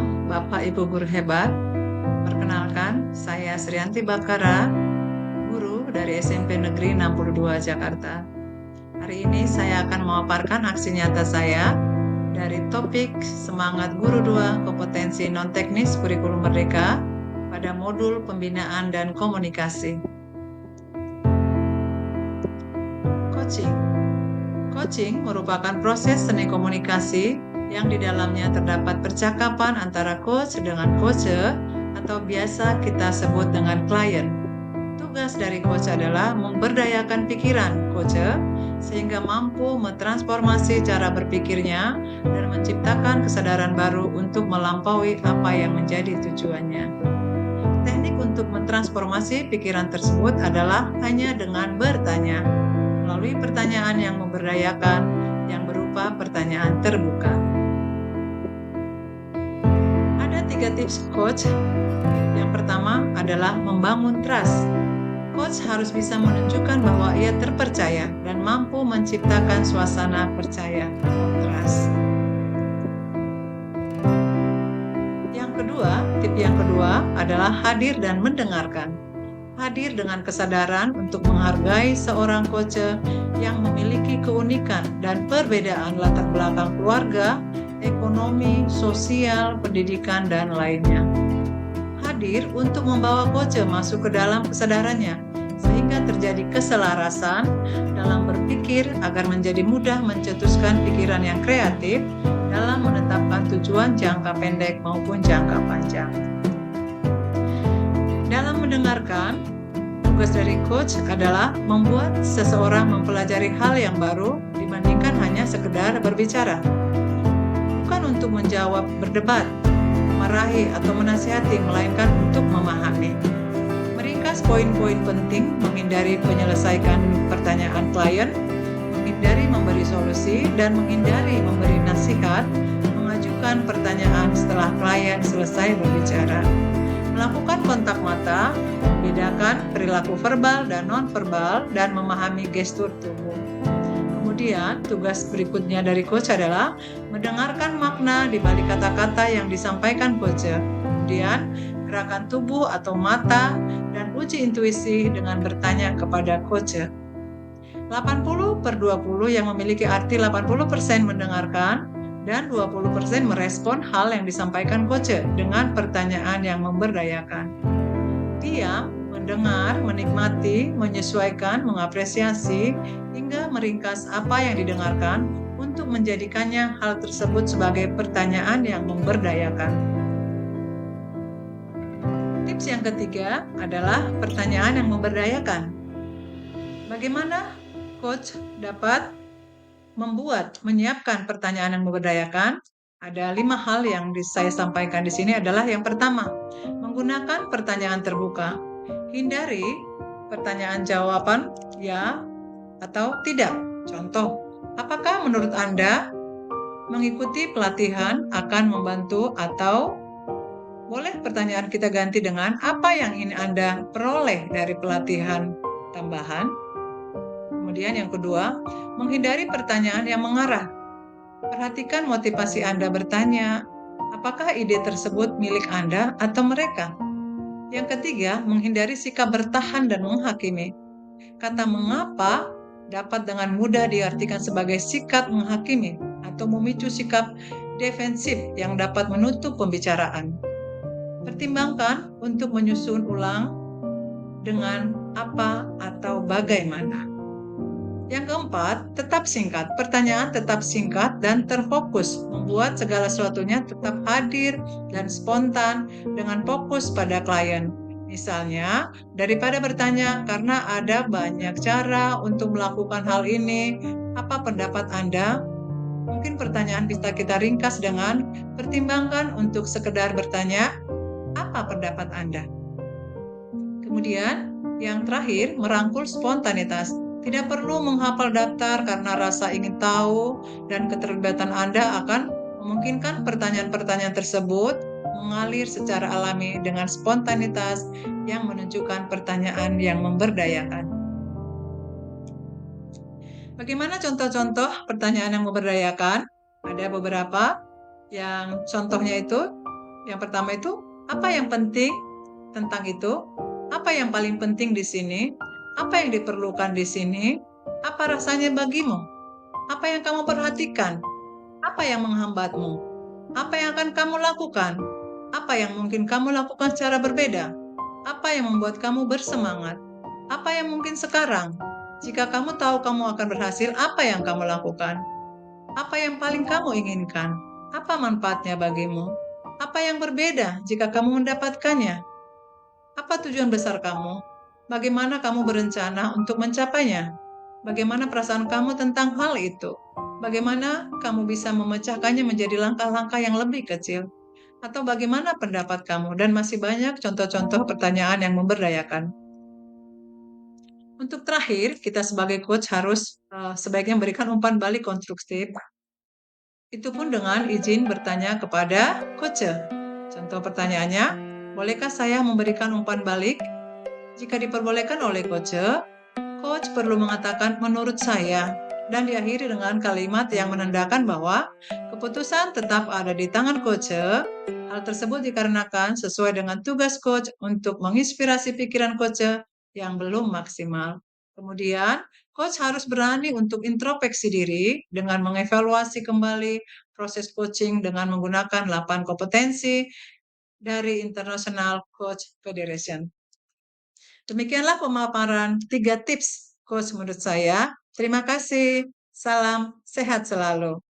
Malam, Bapak Ibu guru hebat. Perkenalkan, saya Srianti Bakara, guru dari SMP Negeri 62 Jakarta. Hari ini saya akan memaparkan aksi nyata saya dari topik Semangat Guru 2 Kompetensi Non-Teknis Kurikulum Merdeka pada modul Pembinaan dan Komunikasi. Coaching. Coaching merupakan proses seni komunikasi yang di dalamnya terdapat percakapan antara coach dengan coacher atau biasa kita sebut dengan klien. Tugas dari coach adalah memberdayakan pikiran coacher sehingga mampu mentransformasi cara berpikirnya dan menciptakan kesadaran baru untuk melampaui apa yang menjadi tujuannya. Teknik untuk mentransformasi pikiran tersebut adalah hanya dengan bertanya, melalui pertanyaan yang memberdayakan yang berupa pertanyaan terbuka. Ada 3 tips coach. Yang pertama adalah membangun trust. Coach harus bisa menunjukkan bahwa ia terpercaya dan mampu menciptakan suasana percaya, trust. Tip yang kedua adalah hadir dan mendengarkan. Hadir dengan kesadaran untuk menghargai seorang coach yang memiliki keunikan dan perbedaan latar belakang keluarga, ekonomi, sosial, pendidikan, dan lainnya. Hadir untuk membawa coach masuk ke dalam kesadarannya, sehingga terjadi keselarasan dalam berpikir agar menjadi mudah mencetuskan pikiran yang kreatif dalam menetapkan tujuan jangka pendek maupun jangka panjang. Dalam mendengarkan, tugas dari coach adalah membuat seseorang mempelajari hal yang baru dibandingkan hanya sekedar berbicara. Bukan untuk menjawab, berdebat, memarahi, atau menasihati, melainkan untuk memahami. Meringkas poin-poin penting, menghindari menyelesaikan pertanyaan klien, menghindari memberi solusi, dan menghindari memberi nasihat, mengajukan pertanyaan setelah klien selesai berbicara. Melakukan kontak mata, membedakan perilaku verbal dan non-verbal, dan memahami gestur tubuh. Kemudian, tugas berikutnya dari coach adalah mendengarkan makna di balik kata-kata yang disampaikan coach. Kemudian, gerakan tubuh atau mata, dan uji intuisi dengan bertanya kepada coach. 80/20 yang memiliki arti 80% mendengarkan dan 20% merespon hal yang disampaikan coach dengan pertanyaan yang memberdayakan. Diam, mendengar, menikmati, menyesuaikan, mengapresiasi, hingga meringkas apa yang didengarkan untuk menjadikannya hal tersebut sebagai pertanyaan yang memberdayakan. Tips yang ketiga adalah pertanyaan yang memberdayakan. Bagaimana coach dapat menyiapkan pertanyaan yang memberdayakan? Ada 5 hal yang saya sampaikan di sini adalah yang pertama, menggunakan pertanyaan terbuka. Hindari pertanyaan jawaban ya atau tidak. Contoh, apakah menurut Anda mengikuti pelatihan akan membantu, atau boleh pertanyaan kita ganti dengan apa yang ingin Anda peroleh dari pelatihan tambahan? Kemudian yang kedua, menghindari pertanyaan yang mengarah. Perhatikan motivasi Anda bertanya, apakah ide tersebut milik Anda atau mereka? Yang ketiga, menghindari sikap bertahan dan menghakimi. Kata mengapa dapat dengan mudah diartikan sebagai sikap menghakimi atau memicu sikap defensif yang dapat menutup pembicaraan. Pertimbangkan untuk menyusun ulang dengan apa atau bagaimana. Yang keempat, tetap singkat. Pertanyaan tetap singkat dan terfokus, membuat segala sesuatunya tetap hadir dan spontan dengan fokus pada klien. Misalnya, daripada bertanya karena ada banyak cara untuk melakukan hal ini, apa pendapat Anda? Mungkin pertanyaan bisa kita ringkas dengan pertimbangkan untuk sekedar bertanya, apa pendapat Anda? Kemudian, yang terakhir, merangkul spontanitas. Tidak perlu menghafal daftar karena rasa ingin tahu dan keterlibatan Anda akan memungkinkan pertanyaan-pertanyaan tersebut mengalir secara alami dengan spontanitas yang menunjukkan pertanyaan yang memberdayakan. Bagaimana contoh-contoh pertanyaan yang memberdayakan? Ada beberapa yang contohnya itu, Yang pertama itu, apa yang penting tentang itu? Apa yang paling penting di sini? Apa yang diperlukan di sini? Apa rasanya bagimu? Apa yang kamu perhatikan? Apa yang menghambatmu? Apa yang akan kamu lakukan? Apa yang mungkin kamu lakukan secara berbeda? Apa yang membuat kamu bersemangat? Apa yang mungkin sekarang? Jika kamu tahu kamu akan berhasil, apa yang kamu lakukan? Apa yang paling kamu inginkan? Apa manfaatnya bagimu? Apa yang berbeda jika kamu mendapatkannya? Apa tujuan besar kamu? Bagaimana kamu berencana untuk mencapainya? Bagaimana perasaan kamu tentang hal itu? Bagaimana kamu bisa memecahkannya menjadi langkah-langkah yang lebih kecil? Atau bagaimana pendapat kamu? Dan masih banyak contoh-contoh pertanyaan yang memberdayakan. Untuk terakhir, kita sebagai coach harus sebaiknya memberikan umpan balik konstruktif. Itu pun dengan izin bertanya kepada coach. Contoh pertanyaannya, bolehkah saya memberikan umpan balik? Jika diperbolehkan oleh coach, coach perlu mengatakan menurut saya dan diakhiri dengan kalimat yang menandakan bahwa keputusan tetap ada di tangan coach. Hal tersebut dikarenakan sesuai dengan tugas coach untuk menginspirasi pikiran coach yang belum maksimal. Kemudian, coach harus berani untuk introspeksi diri dengan mengevaluasi kembali proses coaching dengan menggunakan 8 kompetensi dari International Coach Federation. Demikianlah pemaparan 3 tips coach menurut saya. Terima kasih. Salam sehat selalu.